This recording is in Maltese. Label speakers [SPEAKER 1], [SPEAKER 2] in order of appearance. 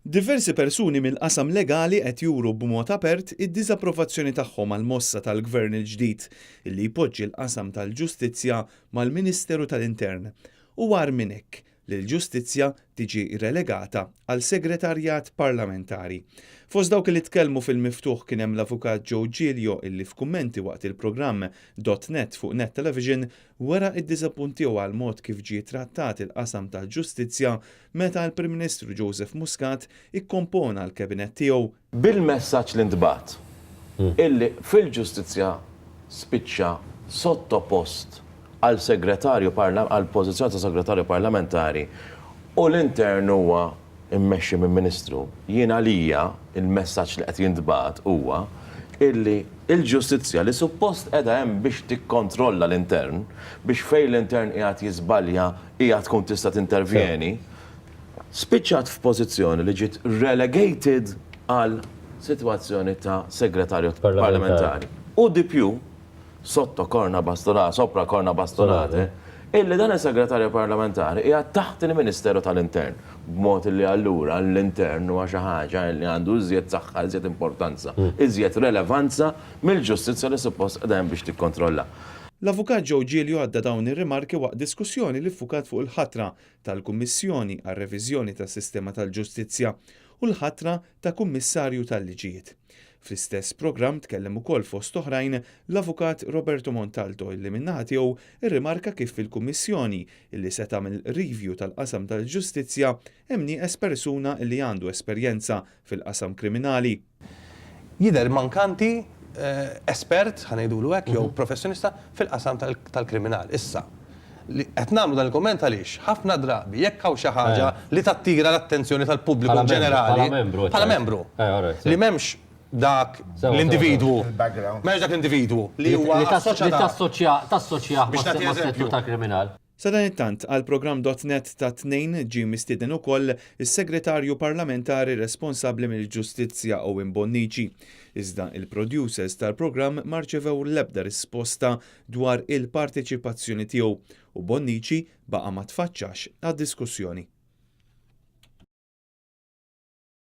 [SPEAKER 1] Diversi persuni mill-qasam legali qed juru b'mod apert id-diżapprovazzjoni tagħhom għall-mossa tal-Gvern il-ġdid illi jpoġġi l-qasam tal-Ġustizzja mal-Ministeru tal-Intern u war minn hekk li l-Ġustizzja tiġi relegata għal segretarjat parlamentari. Fost dawk li tkellmu fil-miftuħ kien hemm l-avukat Joe Giglio illi f'kummenti waqt il-programm .net fuq Net Television wara id-diżappuntiju għal mod kif ġie trattat il-qasam tal-Ġustizzja meta l-Prim Ministru Joseph Muscat ikkompona l-kabinet tiegħu.
[SPEAKER 2] Bil-messaġġ li ntbagħat illi fil-Ġustizzja spiċċa sottopost għal pożizzjoni ta' segretarju parlamentari u l-intern huwa immexxi minn Ministru. Jien għalija il-messaġġ li qed jintbagħat huwa illi il-ġustizzja li suppost qiegħda hemm biex tikkontrolla l-intern, biex fejn l-intern qiegħed jiżbalja qiegħed tkun tista' tintervjeni, spiċċat f'pożizzjoni li ġiet relegated għal sitwazzjoni ta' segretarju parlamentari. U di più sopra korna bastonate, illi dan il-segretarju parlamentari hija taħt il-Ministeru tal-Intern, b'mod li allura l-intern huwa xi ħaġa li għandu iżjed saħħa, iżjed importanza, iżjed relevanza mill-ġustizzja li suppost qegħdin biex tikkontrolla.
[SPEAKER 1] L-avukat Joe Giglio għadda dawn ir-rimarki waqt diskussjoni li ffukat fuq il-ħatra tal-Kummissjoni għar-Reviżjoni tas-Sistema tal-Ġustizzja u l-ħatra ta' Kummissarju tal-Liġijiet. Fl-istess programm tkellem ukoll fost oħrajn l-avukat Roberto Montalto illi min-naħa tiegħu irrimarka kif fil-Kummissjoni illi se tagħmel review tal-qasam tal-Ġustizzja hemm nieqes persuna illi għandu esperjenza fil-qasam kriminali.
[SPEAKER 3] Jidher mankanti espert, ħanejdulu hekk, jew professjonista fil-qasam tal-kriminal. Issa, qed nagħmlu dan il-komment għaliex ħafna drabi jekk hawn xi ħaġa li tattira l-attenzjoni tal-pubbliku ġenerali bħala membru li m'hemmx dak l-individwu, m'hemmx dak l-individwu li huwa
[SPEAKER 4] tassoċja mas-settur tal-kriminal.
[SPEAKER 1] Sadan it-tant għal programm .net ta' tnejn ġie mistieden ukoll is-Segretarju Parlamentari responsabbli mill-Ġustizzja Owen Bonnici. Iżda il-producers tal-programm ma rċevew l-ebda risposta dwar il-parteċipazzjoni tiegħu u Bonnici baqa' ma tfaċċax għad-diskussjoni.